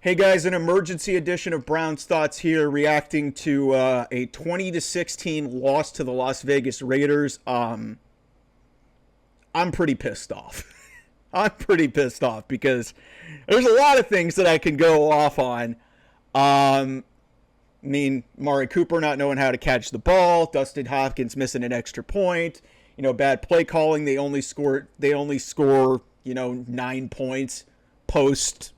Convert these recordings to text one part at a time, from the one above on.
Hey guys, an emergency edition of Brown's Thoughts here, reacting to a 20-16 loss to the Las Vegas Raiders. I'm pretty pissed off. I'm pretty pissed off because there's a lot of things that I can go off on. Mari Cooper not knowing how to catch the ball, Dustin Hopkins missing an extra point, bad play calling. They only score 9 points post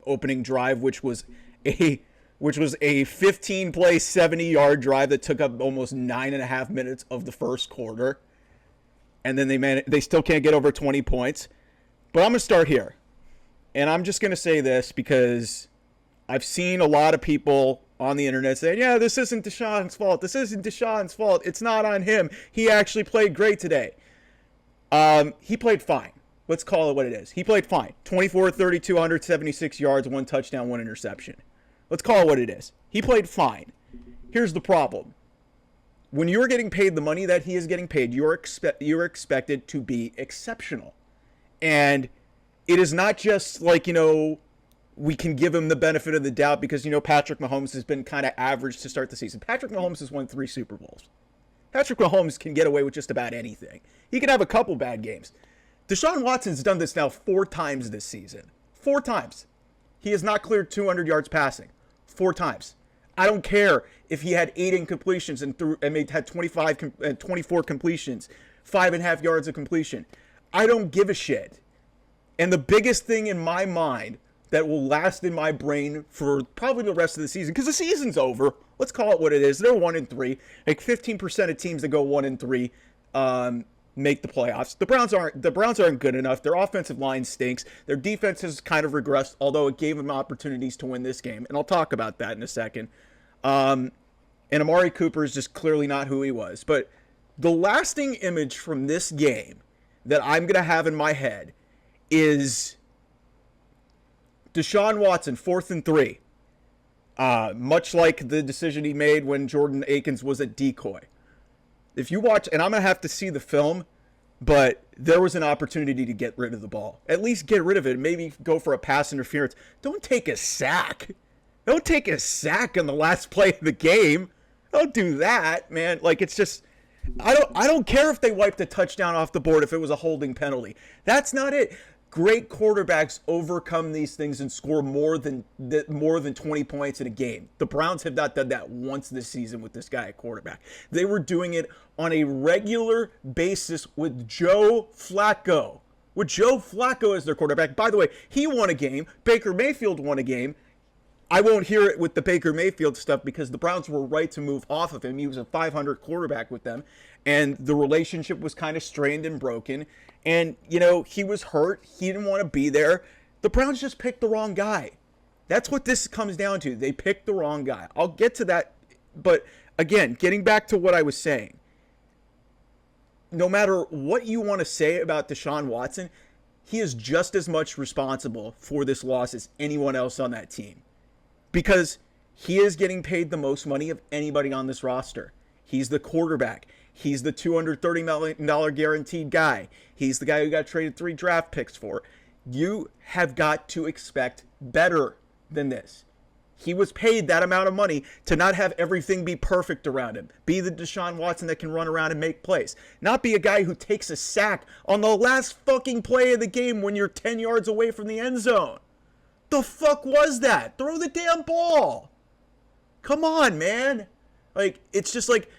opening drive, which was a 15-play, 70-yard drive that took up almost 9.5 minutes of the first quarter, and then they still can't get over 20 points. But I'm gonna start here, and I'm just gonna say this because I've seen a lot of people on the internet saying, "Yeah, this isn't Deshaun's fault. This isn't Deshaun's fault. It's not on him. He actually played great today." He played fine. Let's call it what it is. He played fine. 24-32, 176 yards, 1 touchdown, 1 interception. Let's call it what it is. He played fine. Here's the problem. When you're getting paid the money that he is getting paid, you're expected to be exceptional. And it is not just like, we can give him the benefit of the doubt because, Patrick Mahomes has been kind of average to start the season. Patrick Mahomes has won 3 Super Bowls. Patrick Mahomes can get away with just about anything. He can have a couple bad games. Deshaun Watson's done this now 4 times this season. 4 times. He has not cleared 200 yards passing. 4 times. I don't care if he had 8 incompletions and had 24 completions, 5.5 yards of completion. I don't give a shit. And the biggest thing in my mind that will last in my brain for probably the rest of the season, because the season's over. Let's call it what it is. They're 1-3. Like 15% of teams that go 1-3 make the playoffs. The Browns aren't good enough. Their offensive line stinks. Their defense has kind of regressed, although it gave them opportunities to win this game, and I'll talk about that in a second. And Amari Cooper is just clearly not who he was. But the lasting image from this game that I'm going to have in my head is Deshaun Watson, 4th and 3. Much like the decision he made when Jordan Akins was a decoy. If you watch, and I'm going to have to see the film, but there was an opportunity to get rid of the ball. At least get rid of it. Maybe go for a pass interference. Don't take a sack. Don't take a sack on the last play of the game. Don't do that, man. Like, it's just, I don't care if they wiped a touchdown off the board if it was a holding penalty. That's not it. Great quarterbacks overcome these things and score more than 20 points in a game. The Browns have not done that once this season with this guy at quarterback. They were doing it on a regular basis with Joe Flacco. With Joe Flacco as their quarterback. By the way, he won a game. Baker Mayfield won a game. I won't hear it with the Baker Mayfield stuff because the Browns were right to move off of him. He was a 500 quarterback with them, and the relationship was kind of strained and broken. And, he was hurt. He didn't want to be there. The Browns just picked the wrong guy. That's what this comes down to. They picked the wrong guy. I'll get to that. But, again, getting back to what I was saying, no matter what you want to say about Deshaun Watson, he is just as much responsible for this loss as anyone else on that team. Because he is getting paid the most money of anybody on this roster. He's the quarterback. He's the $230 million guaranteed guy. He's the guy who got traded 3 draft picks for. You have got to expect better than this. He was paid that amount of money to not have everything be perfect around him. Be the Deshaun Watson that can run around and make plays. Not be a guy who takes a sack on the last fucking play of the game when you're 10 yards away from the end zone. The fuck was that? Throw the damn ball. Come on, man. Like, it's just like,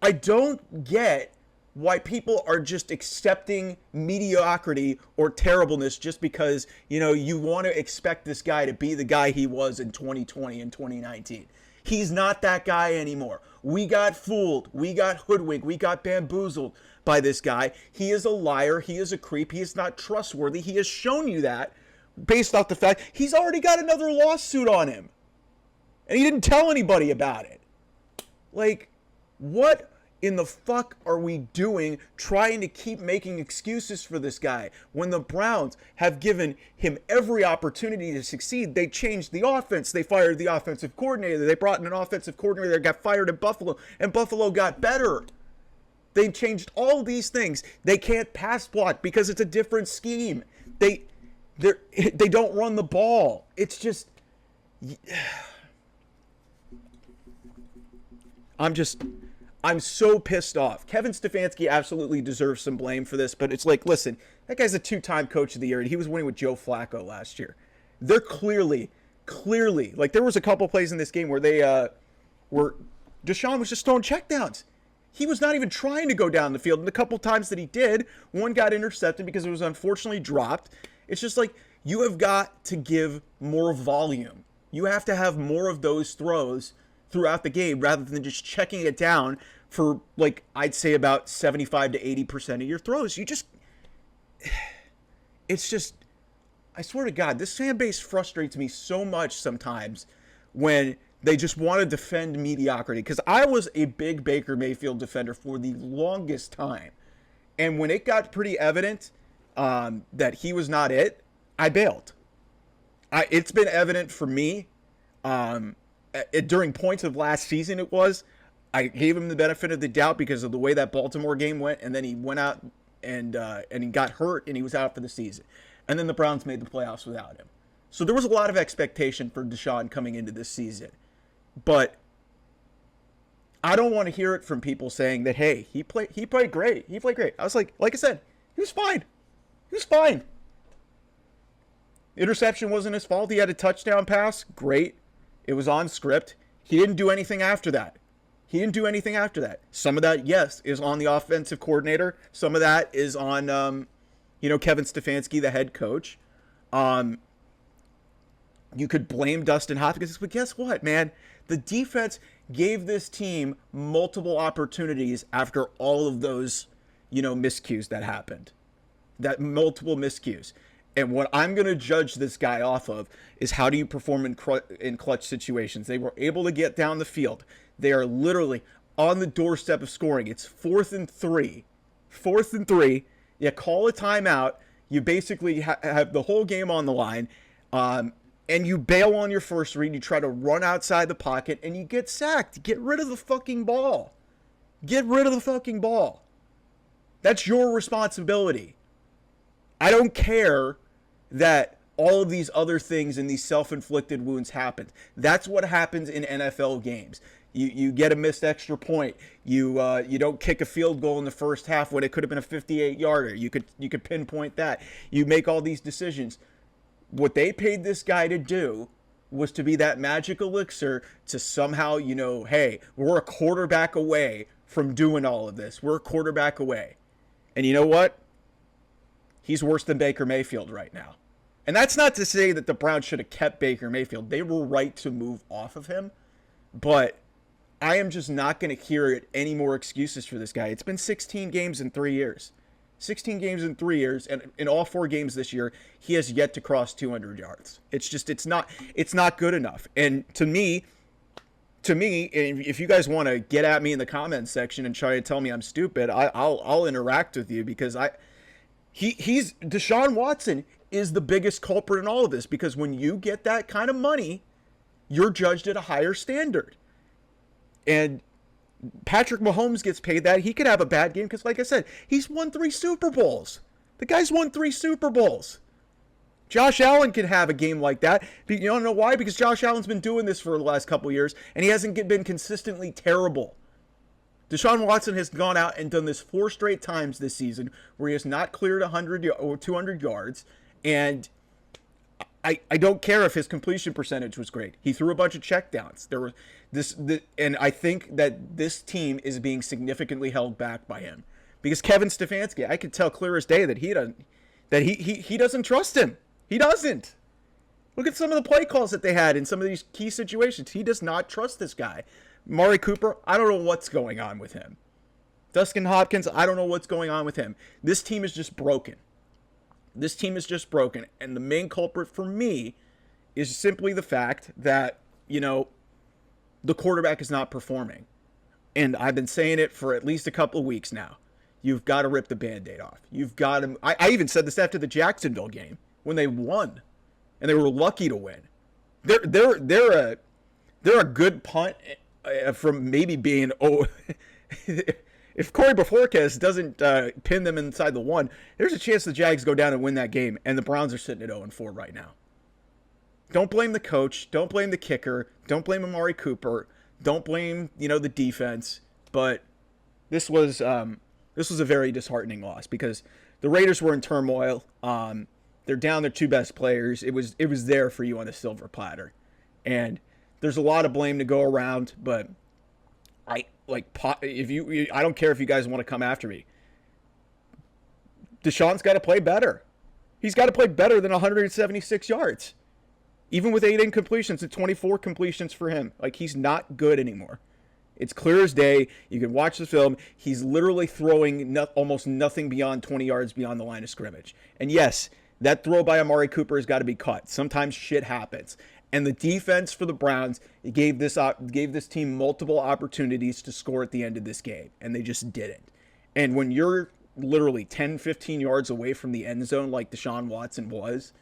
I don't get why people are just accepting mediocrity or terribleness just because, you want to expect this guy to be the guy he was in 2020 and 2019. He's not that guy anymore. We got fooled. We got hoodwinked. We got bamboozled by this guy. He is a liar. He is a creep. He is not trustworthy. He has shown you that based off the fact he's already got another lawsuit on him. And he didn't tell anybody about it. Like, what in the fuck are we doing trying to keep making excuses for this guy when the Browns have given him every opportunity to succeed? They changed the offense. They fired the offensive coordinator. They brought in an offensive coordinator that got fired at Buffalo, and Buffalo got better. They changed all these things. They can't pass block because it's a different scheme. They don't run the ball. It's just, I'm so pissed off. Kevin Stefanski absolutely deserves some blame for this, but it's like, listen, that guy's a 2-time coach of the year, and he was winning with Joe Flacco last year. They're clearly, like there was a couple plays in this game where Deshaun was just throwing checkdowns. He was not even trying to go down the field, and the couple times that he did, one got intercepted because it was unfortunately dropped. It's just like, you have got to give more volume. You have to have more of those throws throughout the game rather than just checking it down for, like, I'd say about 75 to 80% of your throws. It's just, I swear to God, this fan base frustrates me so much sometimes when they just want to defend mediocrity. Because I was a big Baker Mayfield defender for the longest time. And when it got pretty evident that he was not it, I bailed. It's been evident for me during points of last season. I gave him the benefit of the doubt because of the way that Baltimore game went, and then he went out and he got hurt and he was out for the season. And then the Browns made the playoffs without him. So there was a lot of expectation for Deshaun coming into this season. But I don't want to hear it from people saying that, hey, he played great. He played great. I was like I said, he was fine. He was fine. Interception wasn't his fault. He had a touchdown pass. Great. It was on script. He didn't do anything after that. Some of that, yes, is on the offensive coordinator. Some of that is on, Kevin Stefanski, the head coach. You could blame Dustin Hopkins, but guess what, man? The defense gave this team multiple opportunities after all of those, miscues that happened. Multiple miscues. And what I'm going to judge this guy off of is how do you perform in clutch situations. They were able to get down the field. They are literally on the doorstep of scoring. It's 4th and 3. 4th and 3. You call a timeout. You basically have the whole game on the line. And you bail on your first read. You try to run outside the pocket, and you get sacked. Get rid of the fucking ball. That's your responsibility. I don't care that all of these other things and these self-inflicted wounds happened. That's what happens in NFL games. You get a missed extra point. You don't kick a field goal in the first half when it could have been a 58-yarder. You could pinpoint that. You make all these decisions. What they paid this guy to do was to be that magic elixir to somehow, hey, we're a quarterback away from doing all of this. We're a quarterback away. And you know what? He's worse than Baker Mayfield right now. And that's not to say that the Browns should have kept Baker Mayfield. They were right to move off of him. But I am just not going to hear any more excuses for this guy. It's been 16 games in 3 years. 16 games in 3 years, and in all 4 games this year, he has yet to cross 200 yards. It's not good enough. And to me, if you guys want to get at me in the comments section and try to tell me I'm stupid, I'll interact with you because Deshaun Watson is the biggest culprit in all of this, because when you get that kind of money, you're judged at a higher standard. And Patrick Mahomes gets paid that. He could have a bad game because, like I said, he's won 3 Super Bowls. The guy's won 3 Super Bowls. Josh Allen can have a game like that. You don't know why? Because Josh Allen's been doing this for the last couple of years, and he hasn't been consistently terrible. Deshaun Watson has gone out and done this 4 straight times this season where he has not cleared 100 or 200 yards, and I don't care if his completion percentage was great. He threw a bunch of checkdowns. And I think that this team is being significantly held back by him because Kevin Stefanski, I could tell clear as day that he doesn't trust him. He doesn't. Look at some of the play calls that they had in some of these key situations. He does not trust this guy. Mari Cooper, I don't know what's going on with him. Dustin Hopkins, I don't know what's going on with him. This team is just broken. And the main culprit for me is simply the fact that, the quarterback is not performing. And I've been saying it for at least a couple of weeks now. You've got to rip the Band-Aid off. You've got to. I even said this after the Jacksonville game when they won, and they were lucky to win. They're a good punt from maybe being if Corey Bojorquez doesn't pin them inside the 1, there's a chance the Jags go down and win that game, and the Browns are sitting at 0-4 right now. Don't blame the coach. Don't blame the kicker. Don't blame Amari Cooper. Don't blame, the defense. But this was a very disheartening loss because the Raiders were in turmoil. They're down their 2 best players. It was there for you on a silver platter. And there's a lot of blame to go around, but I don't care if you guys want to come after me. Deshaun's got to play better. He's got to play better than 176 yards. Even with 8 incompletions and 24 completions for him. Like, he's not good anymore. It's clear as day. You can watch the film. He's literally throwing almost nothing beyond 20 yards beyond the line of scrimmage. And yes, that throw by Amari Cooper has got to be cut. Sometimes shit happens. And the defense for the Browns gave this team multiple opportunities to score at the end of this game. And they just didn't. And when you're literally 10, 15 yards away from the end zone like Deshaun Watson was,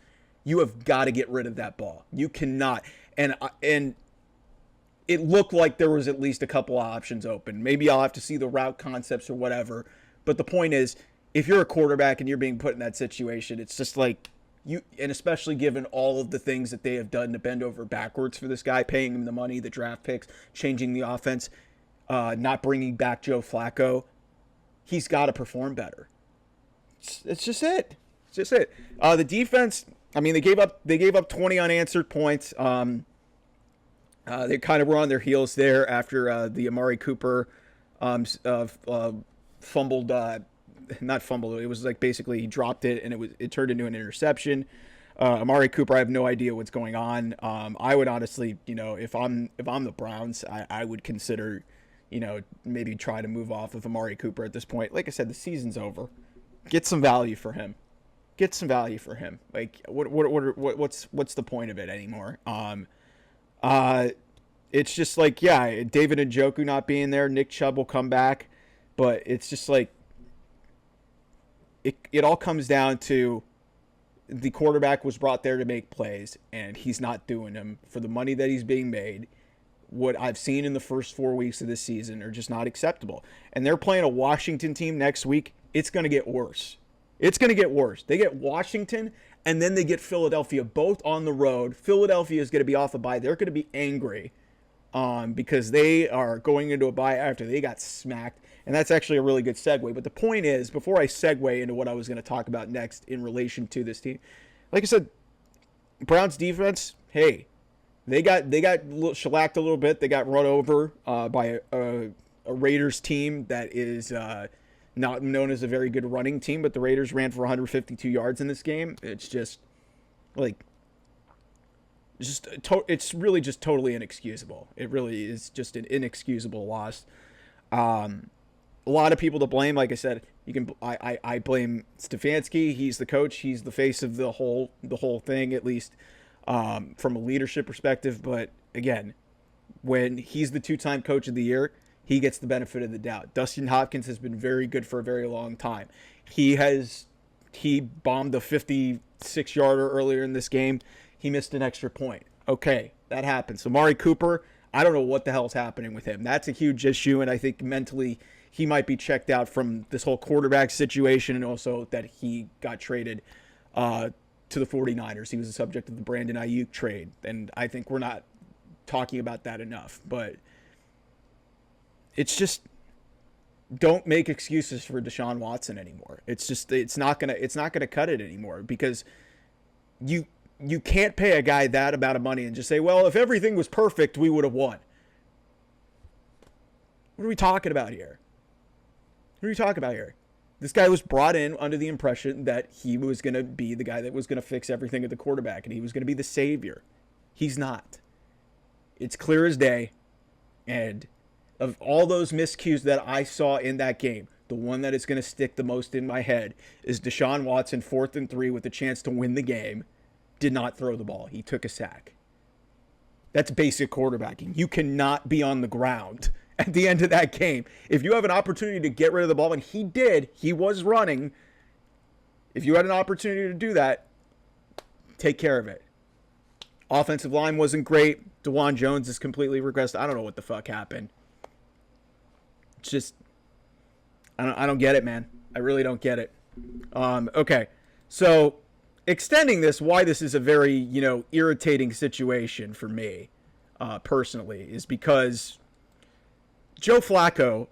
you have got to get rid of that ball. You cannot. And it looked like there was at least a couple options open. Maybe I'll have to see the route concepts or whatever. But the point is, if you're a quarterback and you're being put in that situation, it's just like you, and especially given all of the things that they have done to bend over backwards for this guy, paying him the money, the draft picks, changing the offense, not bringing back Joe Flacco, he's got to perform better. It's just it. It's just it. The defense, I mean, they gave up 20 unanswered points. They kind of were on their heels there after the Amari Cooper fumbled. Not fumbled. It was like basically he dropped it and it turned into an interception. Amari Cooper, I have no idea what's going on. I would honestly, if I'm the Browns, I would consider, maybe try to move off of Amari Cooper at this point. Like I said, the season's over. Get some value for him. Like what's the point of it anymore? It's just like, yeah, David Njoku not being there, Nick Chubb will come back, but it's just like it all comes down to the quarterback was brought there to make plays, and he's not doing them for the money that he's being made. What I've seen in the first 4 weeks of this season are just not acceptable. And they're playing a Washington team next week. It's going to get worse. They get Washington, and then they get Philadelphia, both on the road. Philadelphia is going to be off a bye. They're going to be angry because they are going into a bye after they got smacked. And that's actually a really good segue. But the point is, before I segue into what I was going to talk about next in relation to this team, like I said, Browns defense, hey, they got shellacked a little bit. They got run over by a Raiders team that is not known as a very good running team, but the Raiders ran for 152 yards in this game. It's just like, it's really just totally inexcusable. It really is just an inexcusable loss. A lot of people to blame. Like I said, I blame Stefanski. He's the coach. He's the face of the whole thing, at least from a leadership perspective. But again, when he's the 2-time coach of the year, he gets the benefit of the doubt. Dustin Hopkins has been very good for a very long time. He bombed a 56-yarder earlier in this game. He missed an extra point. Okay, that happens. So Amari Cooper, I don't know what the hell's happening with him. That's a huge issue, and I think mentally he might be checked out from this whole quarterback situation, and also that he got traded to the 49ers. He was the subject of the Brandon Ayuk trade, and I think we're not talking about that enough. But it's just, don't make excuses for Deshaun Watson anymore. It's not gonna cut it anymore, because you can't pay a guy that amount of money and just say, well, if everything was perfect, we would have won. What are we talking about here? This guy was brought in under the impression that he was going to be the guy that was going to fix everything at the quarterback, and he was going to be the savior. He's not. It's clear as day. And of all those miscues that I saw in that game, the one that is going to stick the most in my head is Deshaun Watson, 4th and 3 with a chance to win the game, did not throw the ball. He took a sack. That's basic quarterbacking. You cannot be on the ground at the end of that game. If you have an opportunity to get rid of the ball, and he did, he was running. If you had an opportunity to do that, take care of it. Offensive line wasn't great. DeJuan Jones is completely regressed. I don't know what the fuck happened. It's just, I don't get it, man. I really don't get it. Okay, so extending this, why this is a very, irritating situation for me, personally, is because Joe Flacco,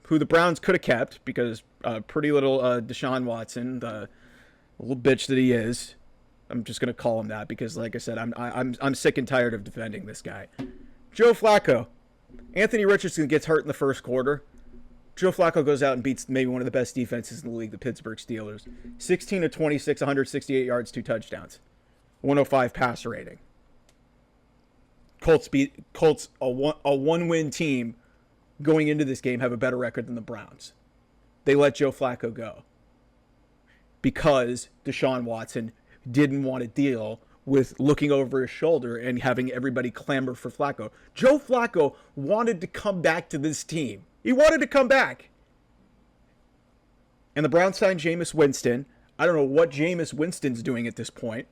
who the Browns could have kept because pretty little Deshaun Watson, the little bitch that he is. I'm just gonna call him that because, like I said, I'm sick and tired of defending this guy. Joe Flacco. Anthony Richardson gets hurt in the first quarter. Joe Flacco goes out and beats maybe one of the best defenses in the league, the Pittsburgh Steelers. 16 of 26, 168 yards, 2 touchdowns. 105 passer rating. Colts, a one-win team going into this game, have a better record than the Browns. They let Joe Flacco go because Deshaun Watson didn't want to deal with looking over his shoulder and having everybody clamor for Flacco. Joe Flacco wanted to come back to this team. He wanted to come back. And the Browns signed Jameis Winston. I don't know what Jameis Winston's doing at this point.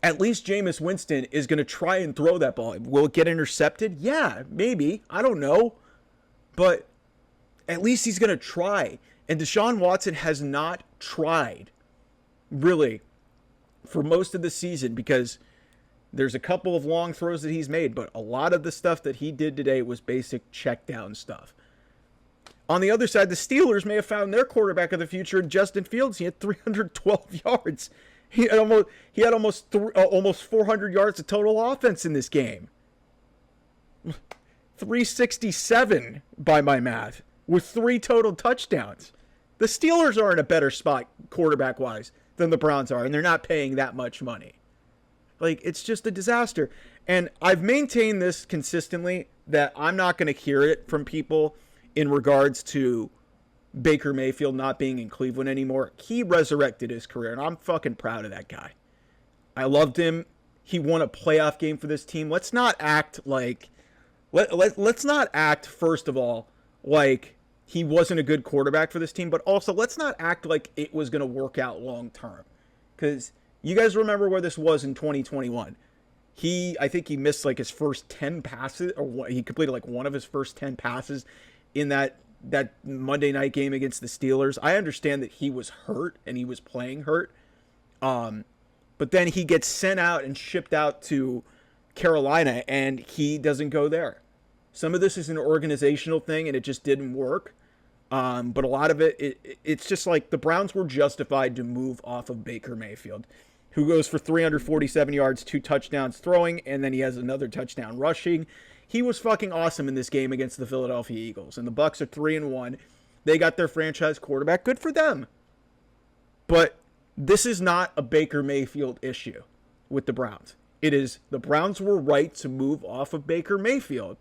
At least Jameis Winston is going to try and throw that ball. Will it get intercepted? Yeah, maybe. I don't know. But at least he's going to try. And Deshaun Watson has not tried, really, for most of the season, because there's a couple of long throws that he's made, but a lot of the stuff that he did today was basic check down stuff. On the other side, the Steelers may have found their quarterback of the future in Justin Fields. He had 312 yards. He had almost 400 yards of total offense in this game. 367 by my math, with 3 total touchdowns. The Steelers are in a better spot quarterback-wise than the Browns are, and they're not paying that much money. Like, it's just a disaster. And I've maintained this consistently, that I'm not going to hear it from people in regards to Baker Mayfield not being in Cleveland anymore. He resurrected his career, and I'm fucking proud of that guy. I loved him. He won a playoff game for this team. Let's not act like... Let's not act, first of all, like he wasn't a good quarterback for this team, but also let's not act like it was going to work out long term. Because you guys remember where this was in 2021. I think he missed like his first 10 passes, or he completed like one of his first 10 passes in that Monday night game against the Steelers. I understand that he was hurt and he was playing hurt. But then he gets sent out and shipped out to Carolina, and he doesn't go there. Some of this is an organizational thing, and it just didn't work. But a lot of it's just like the Browns were justified to move off of Baker Mayfield, who goes for 347 yards, 2 touchdowns throwing, and then he has another touchdown rushing. He was fucking awesome in this game against the Philadelphia Eagles, and the Bucs are 3-1. They got their franchise quarterback. Good for them. But this is not a Baker Mayfield issue with the Browns. It is the Browns were right to move off of Baker Mayfield,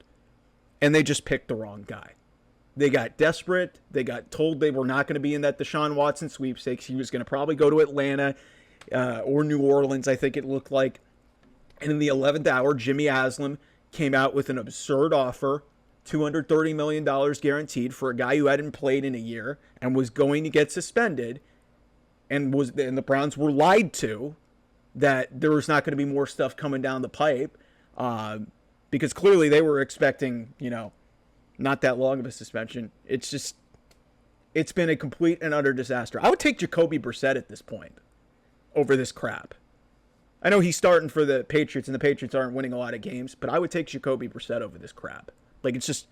and they just picked the wrong guy. They got desperate. They got told they were not going to be in that Deshaun Watson sweepstakes. He was going to probably go to Atlanta or New Orleans, I think it looked like. And in the 11th hour, Jimmy Haslam came out with an absurd offer, $230 million guaranteed for a guy who hadn't played in a year and was going to get suspended. And the Browns were lied to that there was not going to be more stuff coming down the pipe because clearly they were expecting, not that long of a suspension. It's been a complete and utter disaster. I would take Jacoby Brissett at this point over this crap. I know he's starting for the Patriots, and the Patriots aren't winning a lot of games, but I would take Jacoby Brissett over this crap. Like, it's just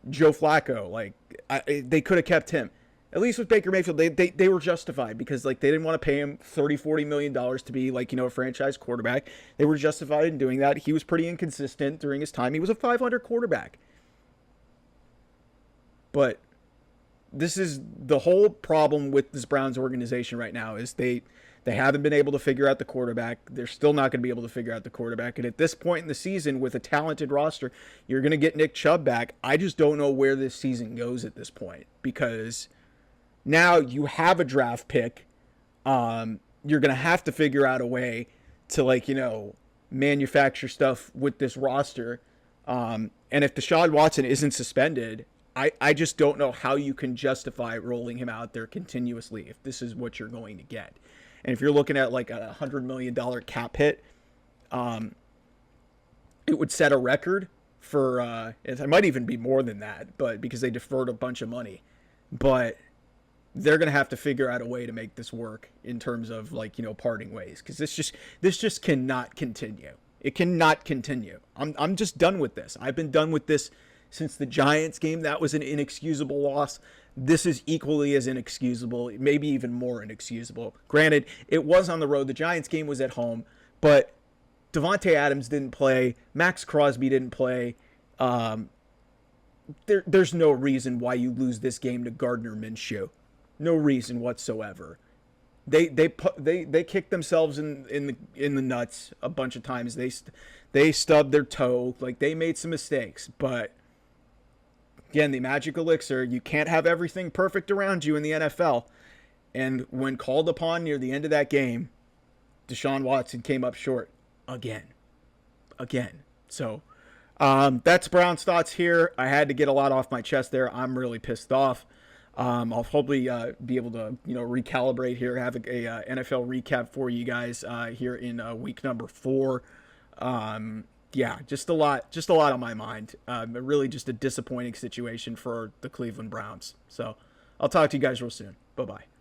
Joe Flacco. Like, they could have kept him. At least with Baker Mayfield, they were justified because, like, they didn't want to pay him $30-40 million to be, like, a franchise quarterback. They were justified in doing that. He was pretty inconsistent during his time. He was a .500 quarterback. But this is the whole problem with this Browns organization right now is they haven't been able to figure out the quarterback. They're still not going to be able to figure out the quarterback. And at this point in the season, with a talented roster, you're going to get Nick Chubb back. I just don't know where this season goes at this point because now you have a draft pick. You're going to have to figure out a way to, manufacture stuff with this roster. And if Deshaun Watson isn't suspended, I just don't know how you can justify rolling him out there continuously if this is what you're going to get. And if you're looking at like a $100 million cap hit, it would set a record for it might even be more than that, but because they deferred a bunch of money. But they're going to have to figure out a way to make this work in terms of, like, parting ways, because this just cannot continue. It cannot continue. I'm just done with this. I've been done with this since the Giants game. That was an inexcusable loss. This is equally as inexcusable, maybe even more inexcusable. Granted, it was on the road. The Giants game was at home, but Devontae Adams didn't play. Max Crosby didn't play. There's no reason why you lose this game to Gardner Minshew. No reason whatsoever. They kicked themselves in the nuts a bunch of times. They stubbed their toe. Like, they made some mistakes, but again, the magic elixir, you can't have everything perfect around you in the NFL. And when called upon near the end of that game, Deshaun Watson came up short again. So that's Brown's thoughts here. I had to get a lot off my chest there. I'm really pissed off. I'll hopefully be able to recalibrate here, have a NFL recap for you guys here in week number 4. Yeah, just a lot on my mind. Really just a disappointing situation for the Cleveland Browns. So I'll talk to you guys real soon. Bye-bye.